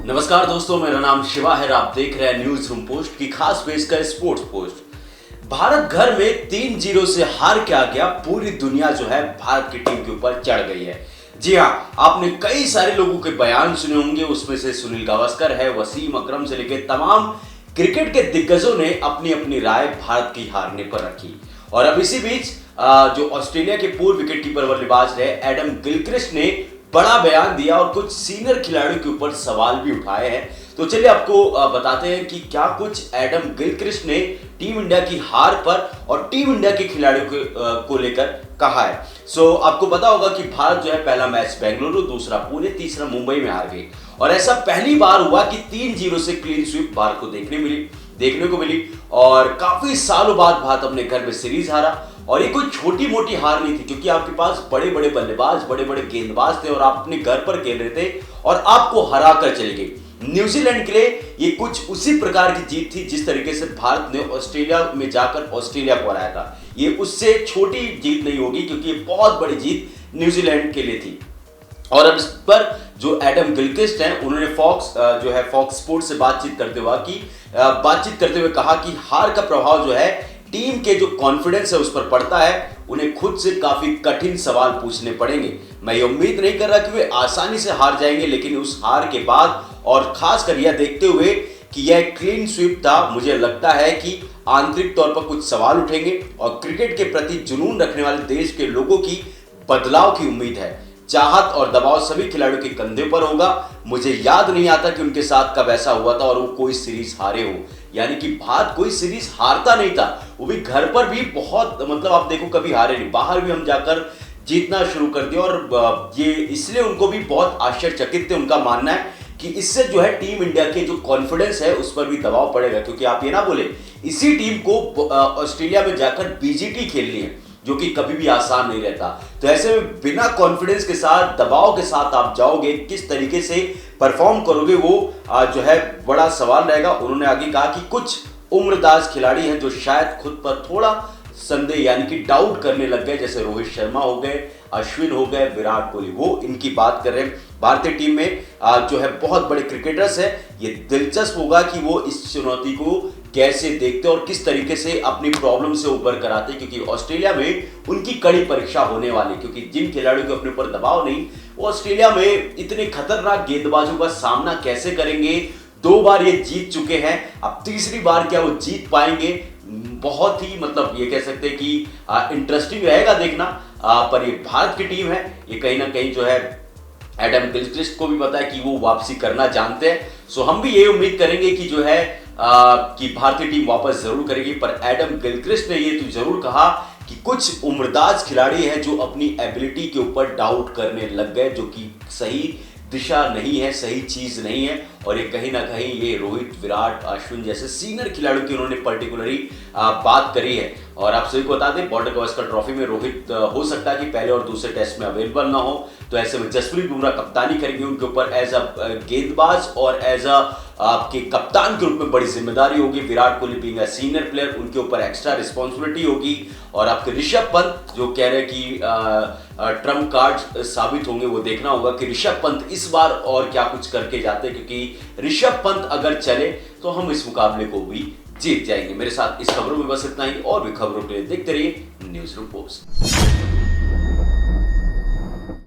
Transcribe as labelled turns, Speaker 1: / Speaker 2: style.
Speaker 1: नमस्कार दोस्तों, मेरा नाम शिवा है। आप देख रहे हैं न्यूज रूम पोस्ट की खास पेशकश स्पोर्ट्स पोस्ट। भारत घर में 3-0 से हार के आ गया। पूरी दुनिया जो है भारत की टीम के ऊपर चढ़ गई है। जी हाँ, आपने कई सारे लोगों के बयान सुने होंगे। उसमें से सुनील गावस्कर है, वसीम अकरम से लेकर तमाम क्रिकेट के दिग्गजों ने अपनी अपनी राय भारत की हारने पर रखी। और अब इसी बीच जो ऑस्ट्रेलिया के पूर्व विकेटकीपर बल्लेबाज रहे एडम गिलक्रिस्ट ने बड़ा बयान दिया और कुछ सीनियर खिलाड़ियों के ऊपर सवाल भी उठाए हैं। तो चलिए आपको बताते हैं कि क्या कुछ एडम गिलक्रिस्ट ने टीम इंडिया की हार पर और टीम इंडिया के खिलाड़ियों को लेकर कहा है। आपको पता होगा कि भारत जो है पहला मैच बेंगलुरु, दूसरा पुणे, तीसरा मुंबई में हार गई। और ऐसा पहली बार हुआ कि 3-0 से क्लीन स्वीप भारत को देखने को मिली। और काफी सालों बाद भारत अपने घर में सीरीज हारा। और ये कोई छोटी मोटी हार नहीं थी, क्योंकि आपके पास बड़े बड़े बल्लेबाज, बड़े बड़े गेंदबाज थे और आप अपने घर पर खेल रहे थे और आपको हरा कर चली गई। न्यूजीलैंड के लिए ये कुछ उसी प्रकार की जीत थी जिस तरीके से भारत ने ऑस्ट्रेलिया में जाकर ऑस्ट्रेलिया को हराया था। ये उससे छोटी जीत नहीं होगी, क्योंकि ये बहुत बड़ी जीत न्यूजीलैंड के लिए थी। और अब इस पर जो एडम गिलक्रिस्ट हैं, उन्होंने फॉक्स स्पोर्ट्स से बातचीत करते हुए कहा कि हार का प्रभाव जो है टीम के जो कॉन्फिडेंस है उस पर पड़ता है। उन्हें खुद से काफी कठिन सवाल पूछने पड़ेंगे। मैं ये उम्मीद नहीं कर रहा कि वे आसानी से हार जाएंगे, लेकिन उस हार के बाद और खासकर यह देखते हुए कि यह क्लीन स्वीप था, मुझे लगता है कि आंतरिक तौर पर कुछ सवाल उठेंगे और क्रिकेट के प्रति जुनून रखने वाले देश के लोगों की बदलाव की उम्मीद है। चाहत और दबाव सभी खिलाड़ियों के कंधे पर होगा। मुझे याद नहीं आता कि उनके साथ कब ऐसा हुआ था और वो कोई सीरीज हारे हो। यानी कि भारत कोई सीरीज हारता नहीं था, वो भी घर पर भी बहुत, मतलब आप देखो कभी हारे नहीं। बाहर भी हम जाकर जीतना शुरू कर दिया और ये इसलिए उनको भी बहुत आश्चर्यचकित थे। उनका मानना है कि इससे जो है टीम इंडिया के जो कॉन्फिडेंस है उस पर भी दबाव पड़ेगा, क्योंकि आप ये ना बोले इसी टीम को ऑस्ट्रेलिया में जाकर बीजीटी खेलनी है, जो कि कभी भी आसान नहीं रहता। तो ऐसे में बिना कॉन्फिडेंस के साथ, दबाव के साथ आप जाओगे, किस तरीके से परफॉर्म करोगे, वो जो है बड़ा सवाल रहेगा। उन्होंने आगे कहा कि कुछ उम्रदराज खिलाड़ी हैं जो शायद खुद पर थोड़ा संदेह यानी कि डाउट करने लग गए, जैसे रोहित शर्मा हो गए, अश्विन हो गए, विराट कोहली, वो इनकी बात कर रहे हैं। भारतीय टीम में जो है बहुत बड़े क्रिकेटर्स हैं। ये दिलचस्प होगा कि वो इस चुनौती को कैसे देखते और किस तरीके से अपनी प्रॉब्लम से उबर कर आते, क्योंकि ऑस्ट्रेलिया में उनकी कड़ी परीक्षा होने वाली। क्योंकि जिन खिलाड़ियों के अपने ऊपर दबाव नहीं, वो ऑस्ट्रेलिया में इतने खतरनाक गेंदबाजों का सामना कैसे करेंगे। 2 बार ये जीत चुके हैं, अब तीसरी बार क्या वो जीत पाएंगे। बहुत ही, मतलब ये कह सकते हैं कि इंटरेस्टिंग रहेगा देखना। पर ये भारत की टीम है, ये कहीं ना कहीं जो है एडम गिलक्रिस्ट को भी पता है कि वो वापसी करना जानते हैं। हम भी ये उम्मीद करेंगे कि जो है कि भारतीय टीम वापस जरूर करेगी। पर एडम गिलक्रिस्ट ने ये तो जरूर कहा कि कुछ उम्रदाज खिलाड़ी हैं जो अपनी एबिलिटी के ऊपर डाउट करने लग गए, जो कि सही दिशा नहीं है, सही चीज नहीं है। और ये कहीं ना कहीं ये रोहित, विराट, अश्विन जैसे सीनियर खिलाड़ियों की उन्होंने पर्टिकुलरली बात करी है। और आप सभी को बता दें, बॉर्डर गावस्कर ट्रॉफी में रोहित हो सकता है कि पहले और दूसरे टेस्ट में अवेलेबल ना हो। तो ऐसे में जसप्रीत बुमराह कप्तानी करेंगे उनके ऊपर एज अ गेंदबाज और एज अ आपके कप्तान के रूप में बड़ी जिम्मेदारी होगी। Virat Kohli being a senior player, उनके ऊपर एक्स्ट्रा रिस्पॉन्सिबिलिटी होगी। और आपके ऋषभ पंत जो कह रहे हैं कि ट्रम्प कार्ड साबित होंगे, वो देखना होगा कि ऋषभ पंत इस बार और क्या कुछ करके जाते हैं, क्योंकि ऋषभ पंत अगर चले तो हम इस मुकाबले को भी जीत जाएंगे। मेरे साथ इस खबरों में बस इतना ही। और भी खबरों के लिए देखते रहिए न्यूज रूम पोस्ट।